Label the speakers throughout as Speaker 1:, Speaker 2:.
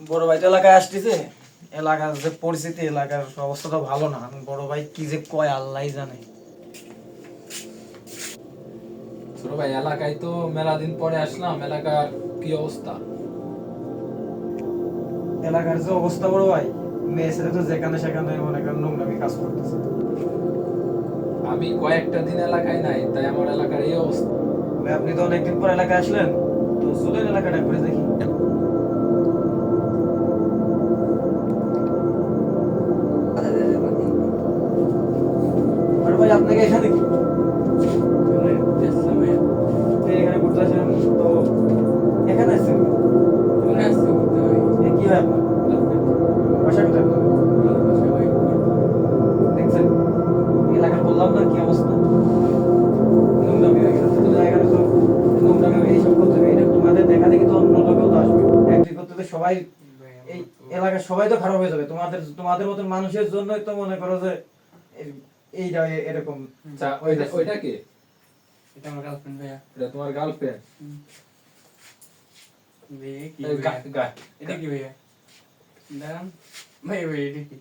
Speaker 1: বড় ভাই তো এলাকায় আসতেছে, এলাকার যে পরিস্থিতি, এলাকার অবস্থা তো ভালো না। বড় ভাই কি যে কয় আল্লাহই জানে।
Speaker 2: ছোট ভাই, এলাকায় তো মেলা দিন পরে আসলাম, এলাকার কি অবস্থা?
Speaker 1: এলাকার যে অবস্থা বড় ভাই, মেয়ে ছেলে তো যেখানে সেখানে মনে করেন নোংরামি কাজ করতেছে।
Speaker 2: আমি কয়েকটা দিন এলাকায় নাই, তাই আমার এলাকার এই অবস্থা।
Speaker 1: ভাই আপনি তো অনেকদিন পর এলাকায় আসলেন, তো চলেন এলাকাটা ঘুরে দেখি। বড় ভাই আপনাকে এখানে কি এখানে ঘুরতে আসেন তো, এখানে আসছেন কি হয় আপনার বাসা কোথায় আপনার? দেখছেন এলাকার বললাম না কি অবস্থা, নোংরামি হয়ে গেছে। তো এখানে তো নোংরামি এইসব করতে হবে, এটা তোমাদের দেখা দেখি তো অন্য লোকেও তো আসবে। একদিন করতে তো সবাই, এই এলাকার সবাই তো খারাপ হয়ে যাবে। তোমাদের তোমাদের মতন মানুষের জন্যই তো মনে করো যে এইটা এরকম।
Speaker 2: আচ্ছা, ওইটা কে?
Speaker 3: এটা আমার গার্লফ্রেন্ড ভাইয়া।
Speaker 2: এটা তোমার গার্লফ্রেন্ড?
Speaker 3: ভাইয়া কি ভাইয়া? এটা কি ভাইয়া? দাঁড়ান ভাই, ভাই এটা কি?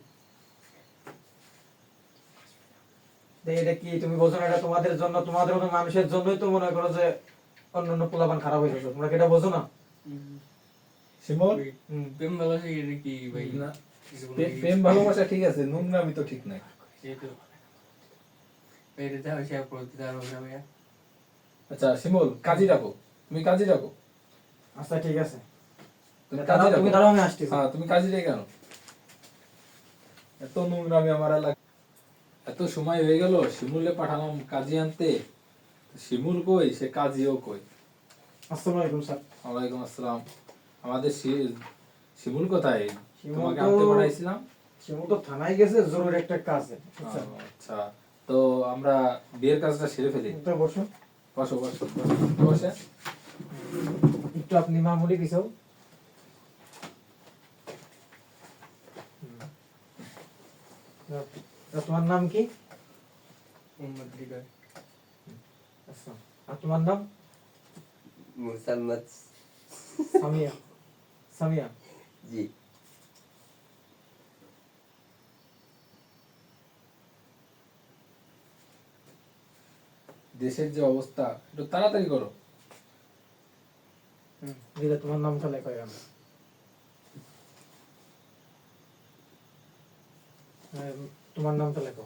Speaker 1: এটা কি তুমি বোঝো না? এটা তোমাদের জন্য, তোমাদের মতন মানুষের জন্যই তো মনে করো যে অন্যান্য পোলাপান খারাপ হয়ে যাবে। তোমরা কি এটা বোঝো না?
Speaker 2: শিমুল,
Speaker 3: প্রেম ভালোবাসা এটা কি ভাই?
Speaker 2: না, প্রেম ভালোবাসা ঠিক আছে, নোংরামি তো ঠিক নাই।
Speaker 3: এই তো ভাই, এটা যা হয়েছে প্রতি আর হবে না ভাইয়া।
Speaker 2: আচ্ছা শিমুল, কাজী ডাকো, তুমি কাজী ডাকো।
Speaker 1: আচ্ছা ঠিক আছে,
Speaker 2: তুমি
Speaker 1: দাঁড়াও,
Speaker 2: কাজী
Speaker 1: তুমি
Speaker 2: ডাকো।
Speaker 1: দাঁড়াও, আমি আসতেছি।
Speaker 2: হ্যাঁ, তুমি কাজী ডেকে আনো। এত নোংরামি আমার এলাকা। এত সময় হয়ে গেল, শিমুলে পাঠালাম কাজী আনতে, শিমুল কই, সে কাজীও কই।
Speaker 1: আসসালামু আলাইকুম স্যার।
Speaker 2: ওয়ালাইকুম আসসালাম। আমাদের শিমুল কোথায়?
Speaker 1: শিমুল
Speaker 2: তোমাকে
Speaker 1: তো-
Speaker 2: আনতে পাঠাইছিলাম।
Speaker 1: শিমু তো থানায় গেছে জরুরি একটা কাজে, বুঝছেন?
Speaker 2: ও, আচ্ছা, তো আমরা বিয়ের কাজটা সেরে ফেলি।
Speaker 1: তো বসো,
Speaker 2: বসো বসো বসো, বসে।
Speaker 1: একটু আপনি মামুলি কিছু। তোমার নাম কি?
Speaker 3: মোহাম্মদ হৃদয়।
Speaker 1: আচ্ছা, আর তোমার নাম?
Speaker 4: মুসাম্মদ।
Speaker 1: সামিয়া। সামিয়া,
Speaker 4: জি।
Speaker 2: দেশের যে অবস্থা, একটু তাড়াতাড়ি করো।
Speaker 1: দিলে তোমার নামটা লেখো এখানে। তোমার নামটা লেখো।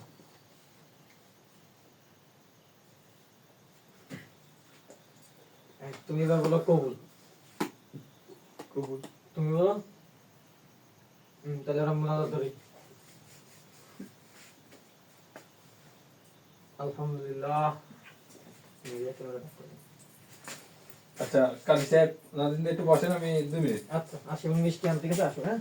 Speaker 1: তুমি এবার বলো কবুল।
Speaker 3: কবুল।
Speaker 1: তুমি বলো। তাহলে আমরা মোনাজাত ধরি। আলহামদুলিল্লাহ।
Speaker 2: আচ্ছা কাজী সাহেব, নাদিন একটু বসেন, আমি 2 মিনিট।
Speaker 1: আচ্ছা, আসি, মিষ্টি আনতে গেছে, আসো হ্যাঁ।